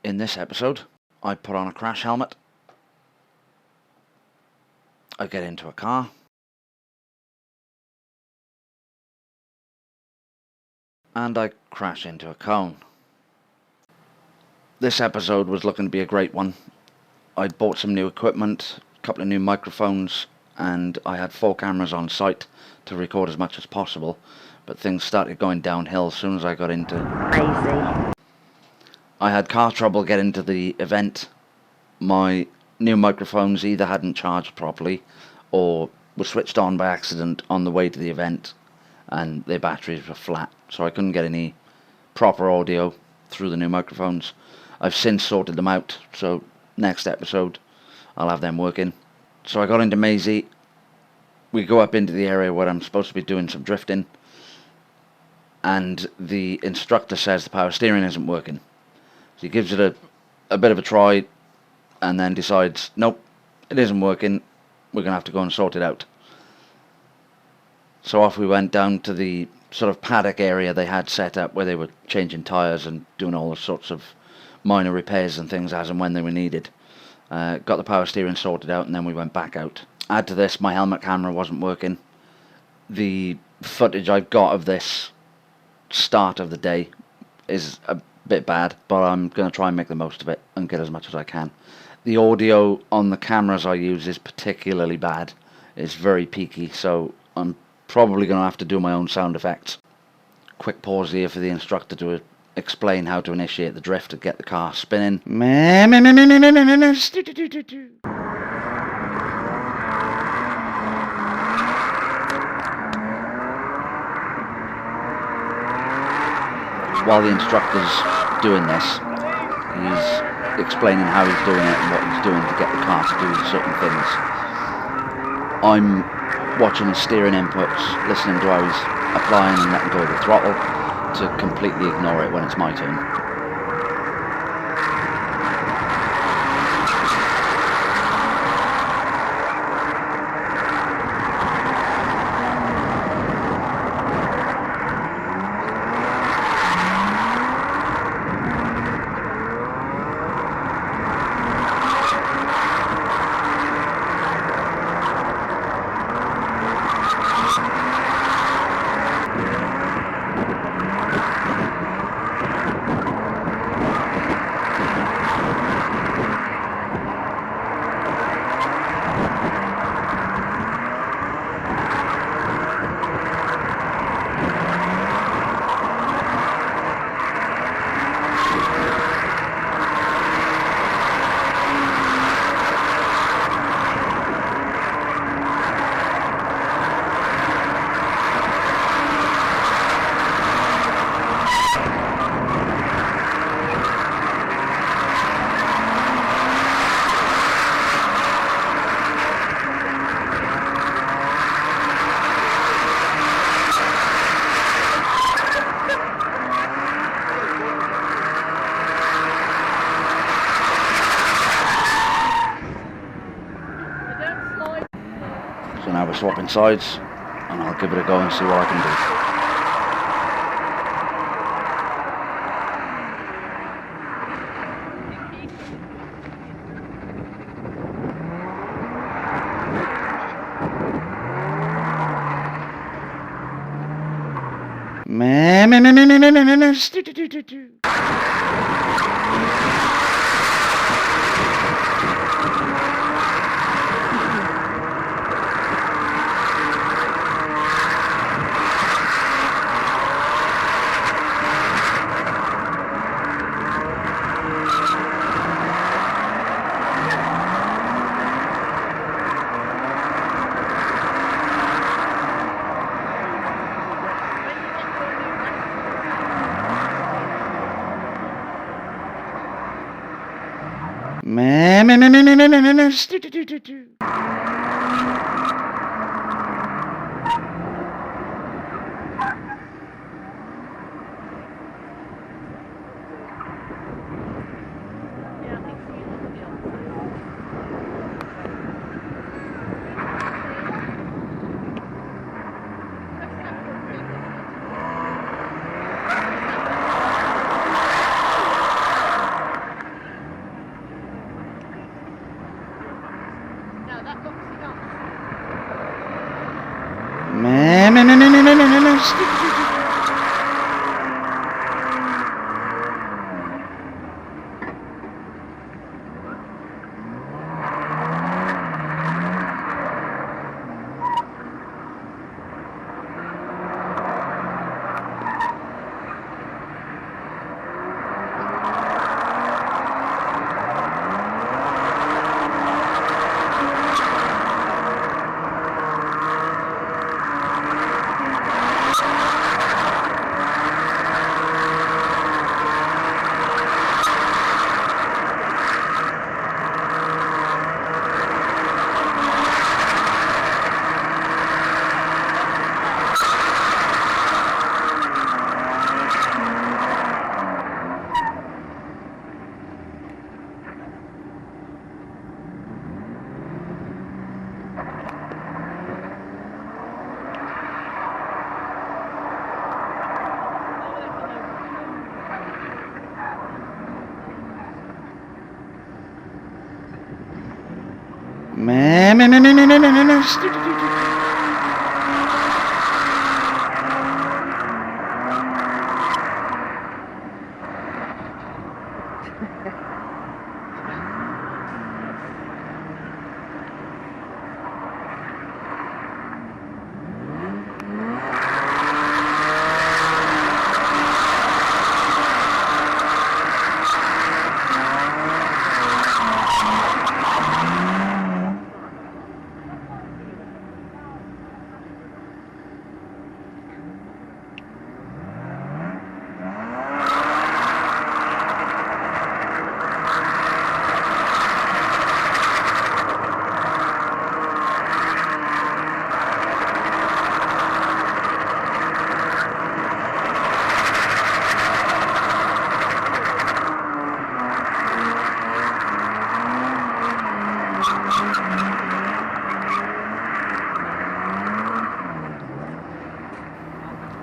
In this episode, I put on a crash helmet, I get into a car, and I crash into a cone. This episode was looking to be a great one. I'd bought some new equipment, a couple of new microphones, and I had 4 cameras on site to record as much as possible, but things started going downhill as soon as I got into Crazy. I had car trouble getting to the event. My new microphones either hadn't charged properly or were switched on by accident on the way to the event, and their batteries were flat, so I couldn't get any proper audio through the new microphones. I've since sorted them out, so next episode I'll have them working. So I got into Maisie. We go up into the area where I'm supposed to be doing some drifting, and the instructor says the power steering isn't working. So he gives it a bit of a try and then decides, nope, it isn't working, we're going to have to go and sort it out. So off we went down to the sort of paddock area they had set up where they were changing tyres and doing all sorts of minor repairs and things as and when they were needed. Got the power steering sorted out, and then we went back out. Add to this, my helmet camera wasn't working. The footage I've got of this start of the day is a bit bad, but I'm going to try and make the most of it and get as much as I can. The audio on the cameras I use is particularly bad. It's very peaky, so I'm probably going to have to do my own sound effects. Quick pause here for the instructor to explain how to initiate the drift to get the car spinning. While the instructor's doing this, he's explaining how he's doing it and what he's doing to get the car to do certain things. I'm watching his steering inputs, listening to how he's applying and letting go of the throttle to completely ignore it when it's my turn. So now we're swapping sides, and I'll give it a go and see what I can do. Meh, meh, meh, meh, meh, meh, meh, meh.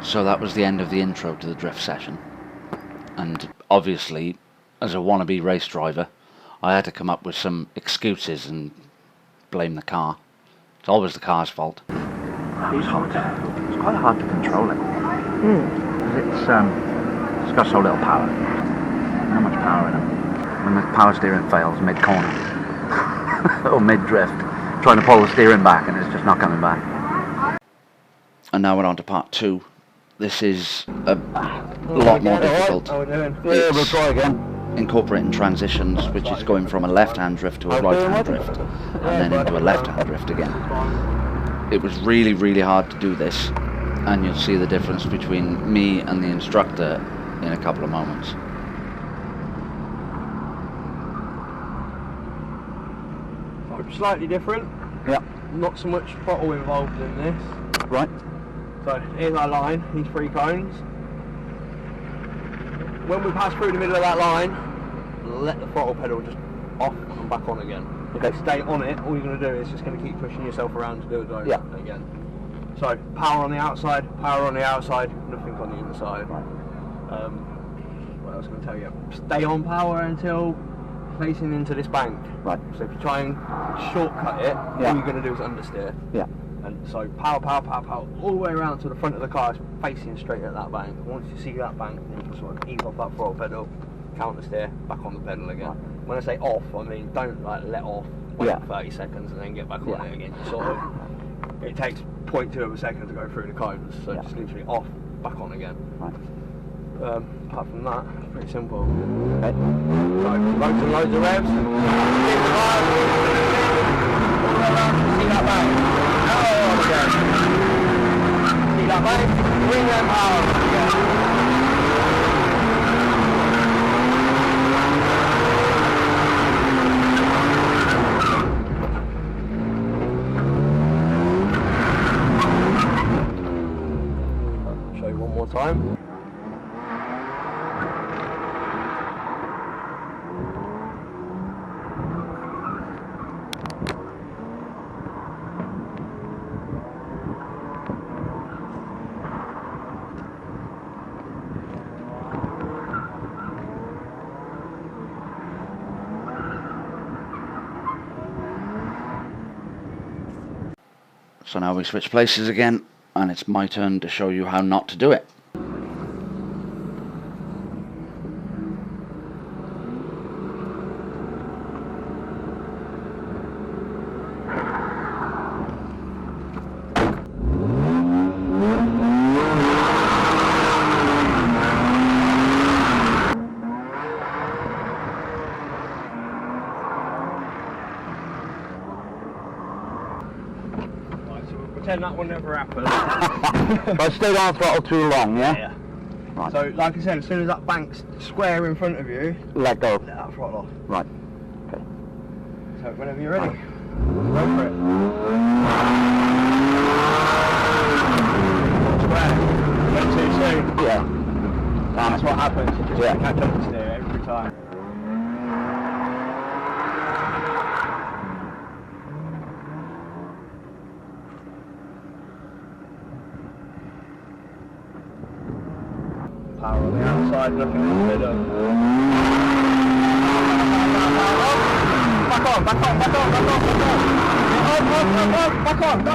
So that was the end of the intro to the drift session, and obviously, as a wannabe race driver, I had to come up with some excuses and blame the car. It's always the car's fault. It's hot. It's quite hard to control it. It's got so little power. Not much power in it. When the power steering fails mid-corner or mid-drift, trying to pull the steering back and it's just not coming back. And now we're on to part 2. This is a lot more difficult. How are we doing? Yeah, we'll try again. Incorporating transitions, which is going from a left-hand drift to a right-hand drift, and then into a left-hand drift again. It was really, really hard to do this, and you'll see the difference between me and the instructor in a couple of moments. Slightly different. Yeah. Not so much throttle involved in this. Right. So here's our line, these 3 cones. When we pass through the middle of that line, let the throttle pedal just off and back on again. If you stay on it, all you're going to do is just going to keep pushing yourself around to do it over again. So power on the outside, nothing on the inside. Right. What else can I tell you? Stay on power until facing into this bank. Right. So if you try and shortcut it, all you're going to do is understeer. Yeah. And so power, all the way around to the front of the car, facing straight at that bank. Once you see that bank, then you can sort of ease off that throttle pedal, counter steer, back on the pedal again. Right. When I say off, I mean don't like let off, wait 30 seconds and then get back on it again. Sort of, it takes 0.2 of a second to go through the cones, so just literally off, back on again. Right. Apart from that, it's pretty simple. Okay. So loads and loads of revs. See that bank? See that bank? Bring them out again. Show you one more time. So now we switch places again, and it's my turn to show you how not to do it. Pretend that one never happened. I stayed on throttle too long, yeah? Yeah. Right. So, like I said, as soon as that bank's square in front of you, Let go. let that throttle off. Right. Okay. So, whenever you're ready, go for it. Square. Went too soon. Yeah. That's what happens. You just Yeah. catch up and steer every time. Power on the outside, nothing in the middle. Back on. back on, go,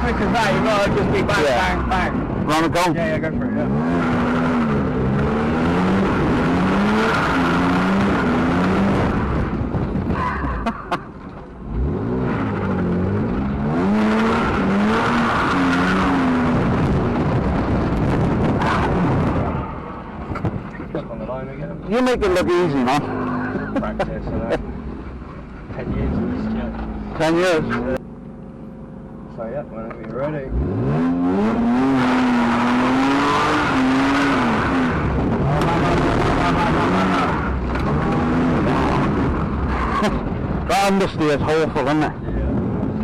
quick as that, you gotta just be bang, bang. Round the goal? Yeah, go for it, yeah. On the line again. You make it look easy, man. Practice, 10 years of this jet. 10 years? So yeah, whenever you're ready. That understeer is awful, isn't it? Yeah.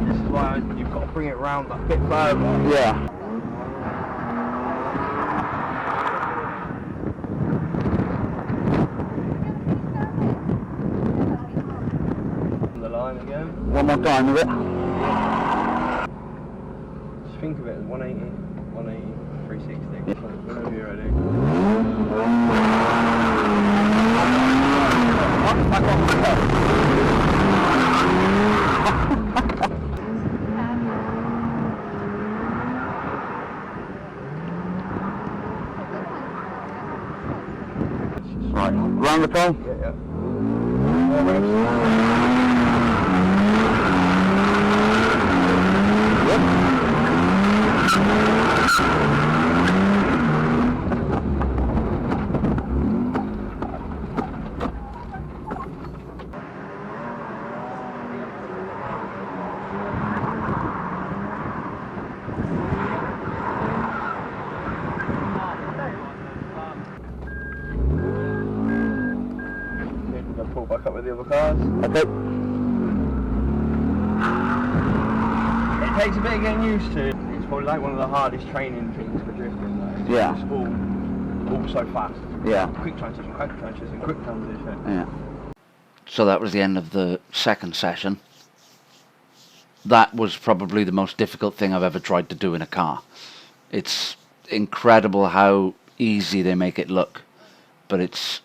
This is why you've got to bring it round that bit further. Yeah. On the line again. One more time with it. Just think of it as 180, 360. Yeah. Whenever you're ready. Back on. Right, round the phone. Yeah, yeah. More revs. Pull back up with the other cars. Okay. It takes a bit of getting used to. It's probably like one of the hardest training things for drifting. Like, Yeah. It's all so fast. Yeah. Quick transition, quick transition, quick transition. Yeah. So that was the end of the second session. That was probably the most difficult thing I've ever tried to do in a car. It's incredible how easy they make it look, but it's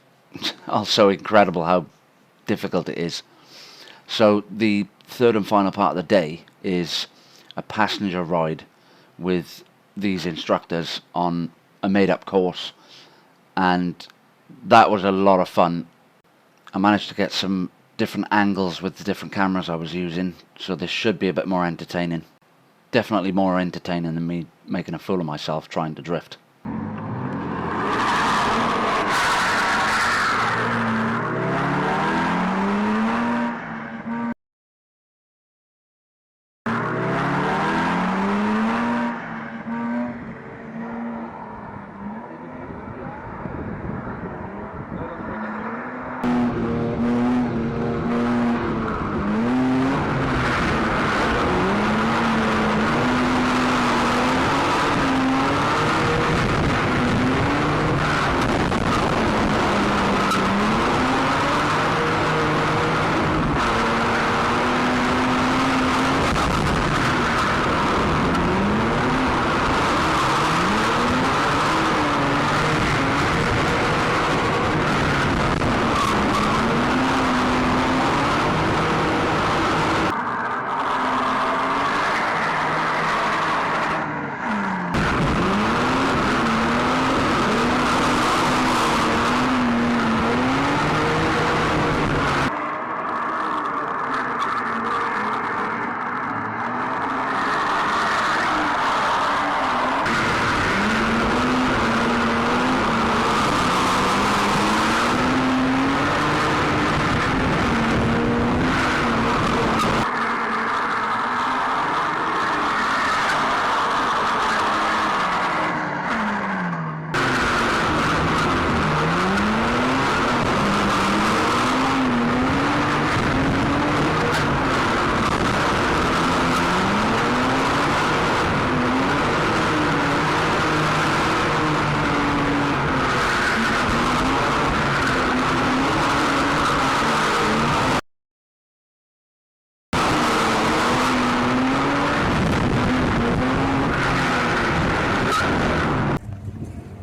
also incredible how difficult it is. So the third and final part of the day is a passenger ride with these instructors on a made-up course, and that was a lot of fun. I managed to get some different angles with the different cameras I was using, so this should be a bit more entertaining. Definitely more entertaining than me making a fool of myself trying to drift.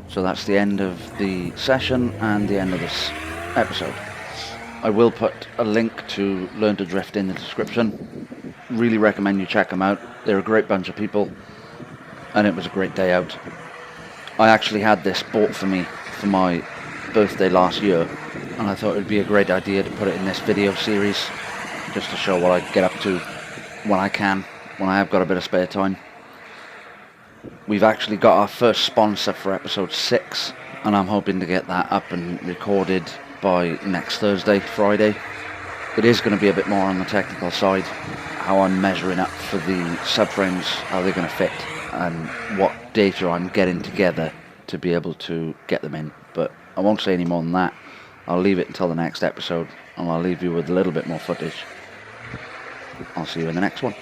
So that's the end of the session and the end of this episode. I will put a link to Learn2Drift in the description. Really recommend you check them out. They're a great bunch of people, and it was a great day out. I actually had this bought for me for my birthday last year, and I thought it would be a great idea to put it in this video series, just to show what I get up to when I can, when I have got a bit of spare time. We've actually got our first sponsor for episode 6, and I'm hoping to get that up and recorded by next Thursday, Friday. It is going to be a bit more on the technical side, how I'm measuring up for the subframes, how they're going to fit, and what data I'm getting together to be able to get them in. But I won't say any more than that. I'll leave it until the next episode, and I'll leave you with a little bit more footage. I'll see you in the next one.